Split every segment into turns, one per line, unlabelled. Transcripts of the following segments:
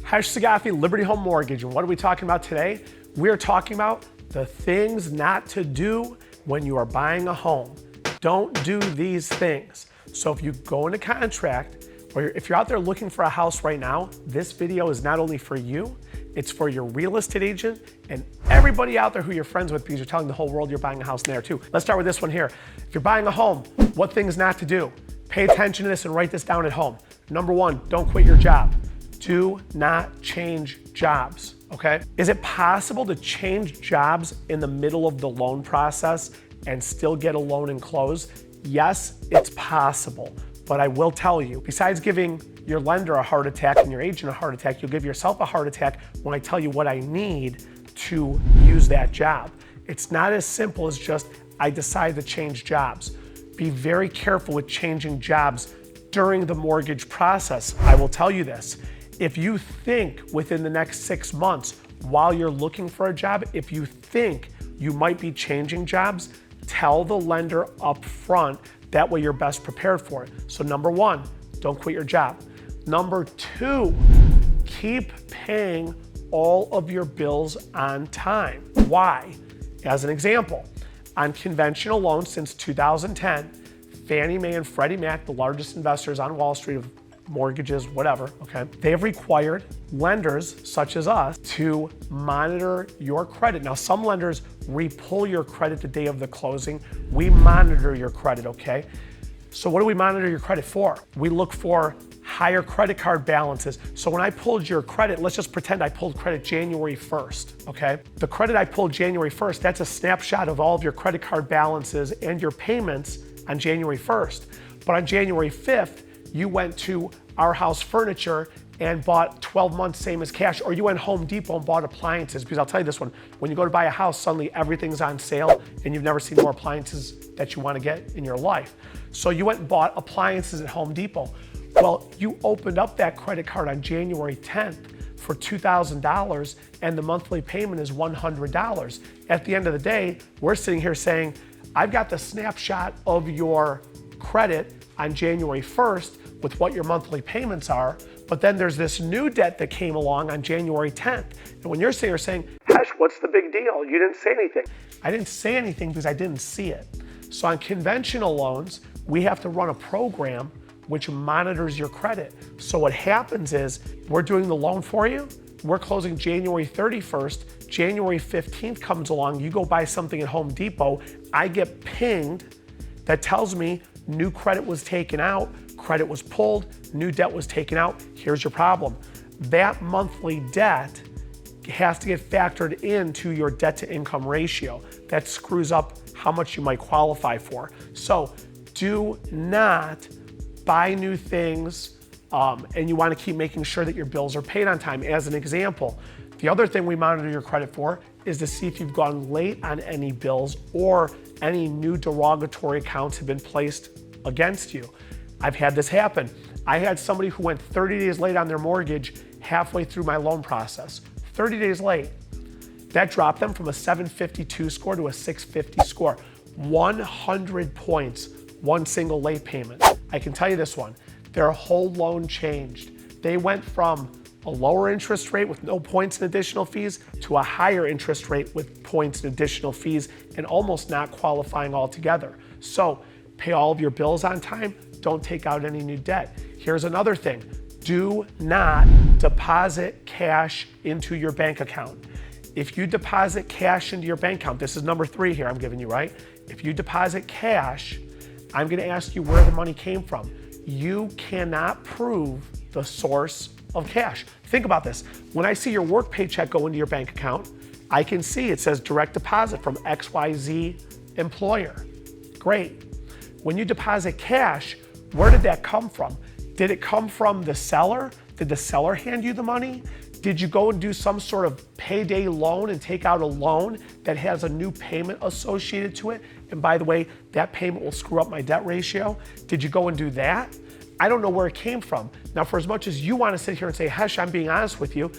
Hash Sagafi, Liberty Home Mortgage. And what are we talking about today? We're talking about the things not to do when you are buying a home. Don't do these things. So if you go into contract, or if you're out there looking for a house right now, this video is not only for you, it's for your real estate agent and everybody out there who you're friends with, because you're telling the whole world you're buying a house in there too. Let's start with this one here. If you're buying a home, what things not to do? Pay attention to this and write this down at home. Number one, don't quit your job. Do not change jobs, okay? Is it possible to change jobs in the middle of the loan process and still get a loan and close? Yes, it's possible. But I will tell you, besides giving your lender a heart attack and your agent a heart attack, you'll give yourself a heart attack when I tell you what I need to use that job. It's not as simple as just, I decide to change jobs. Be very careful with changing jobs during the mortgage process. I will tell you this. If you think within the next 6 months, while you're looking for a job, if you think you might be changing jobs, tell the lender up front. That way you're best prepared for it. So number one, don't quit your job. Number two, keep paying all of your bills on time. Why? As an example, on conventional loans since 2010, Fannie Mae and Freddie Mac, the largest investors on Wall Street of mortgages, whatever, okay? They have required lenders such as us to monitor your credit. Now, some lenders re-pull your credit the day of the closing. We monitor your credit, okay? So what do we monitor your credit for? We look for higher credit card balances. So when I pulled your credit, let's just pretend I pulled credit January 1st, okay? The credit I pulled January 1st, that's a snapshot of all of your credit card balances and your payments on January 1st. But on January 5th, you went to Our House Furniture and bought 12 months same as cash, or you went Home Depot and bought appliances. Because I'll tell you this one, when you go to buy a house, suddenly everything's on sale and you've never seen more appliances that you want to get in your life. So you went and bought appliances at Home Depot. Well, you opened up that credit card on January 10th for $2,000 and the monthly payment is $100. At the end of the day, we're sitting here saying, I've got the snapshot of your credit on January 1st with what your monthly payments are, but then there's this new debt that came along on January 10th. And when you're sitting here saying, Hesh, what's the big deal? You didn't say anything. I didn't say anything because I didn't see it. So on conventional loans, we have to run a program which monitors your credit. So what happens is, we're doing the loan for you, we're closing January 31st, January 15th comes along, you go buy something at Home Depot, I get pinged that tells me new credit was taken out, credit was pulled, new debt was taken out. Here's your problem. That monthly debt has to get factored into your debt to income ratio. That screws up how much you might qualify for. So do not buy new things and you want to keep making sure that your bills are paid on time. As an example, the other thing we monitor your credit for is to see if you've gone late on any bills or any new derogatory accounts have been placed against you. I've had this happen. I had somebody who went 30 days late on their mortgage halfway through my loan process. 30 days late. That dropped them from a 752 score to a 650 score. 100 points, one single late payment. I can tell you this one, their whole loan changed. They went from a lower interest rate with no points and additional fees to a higher interest rate with points and additional fees and almost not qualifying altogether. So pay all of your bills on time, don't take out any new debt. Here's another thing, do not deposit cash into your bank account. If you deposit cash into your bank account, this is number 3 here I'm giving you, right? If you deposit cash, I'm gonna ask you where the money came from. You cannot prove the source of cash. Think about this. When I see your work paycheck go into your bank account, I can see it says direct deposit from XYZ employer. Great. When you deposit cash, where did that come from? Did it come from the seller? Did the seller hand you the money? Did you go and do some sort of payday loan and take out a loan that has a new payment associated to it? And by the way, that payment will screw up my debt ratio. Did you go and do that? I don't know where it came from. Now, for as much as you want to sit here and say, Hesh, I'm being honest with you,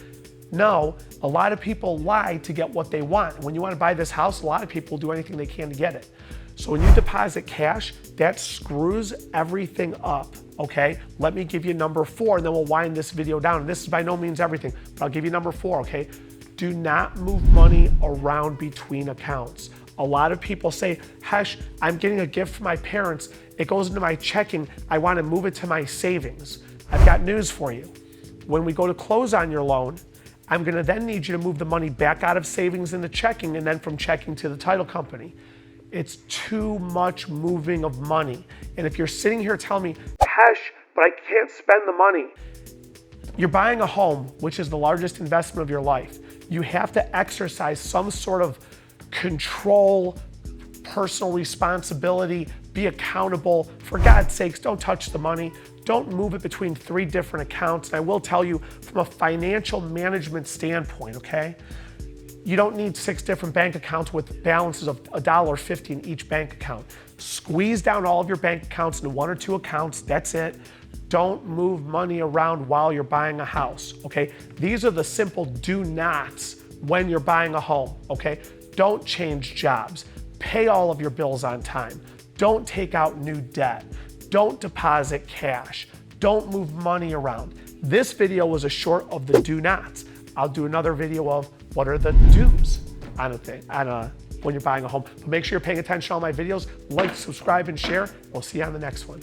no, a lot of people lie to get what they want. When you want to buy this house, a lot of people will do anything they can to get it. So when you deposit cash, that screws everything up, okay? Let me give you number 4 and then we'll wind this video down. And this is by no means everything, but I'll give you number 4, okay? Do not move money around between accounts. A lot of people say, Hesh, I'm getting a gift from my parents. It goes into my checking. I want to move it to my savings. I've got news for you. When we go to close on your loan, I'm going to then need you to move the money back out of savings into checking and then from checking to the title company. It's too much moving of money. And if you're sitting here telling me, Hesh, but I can't spend the money. You're buying a home, which is the largest investment of your life. You have to exercise some sort of control, personal responsibility, be accountable. For God's sakes, don't touch the money. Don't move it between 3 different accounts. And I will tell you from a financial management standpoint, okay? You don't need 6 different bank accounts with balances of $1.50 in each bank account. Squeeze down all of your bank accounts into 1 or 2 accounts, that's it. Don't move money around while you're buying a house, okay? These are the simple do nots when you're buying a home, okay? Don't change jobs. Pay all of your bills on time. Don't take out new debt. Don't deposit cash. Don't move money around. This video was a short of the do nots. I'll do another video of what are the do's on when you're buying a home. But make sure you're paying attention to all my videos. Like, subscribe, and share. We'll see you on the next one.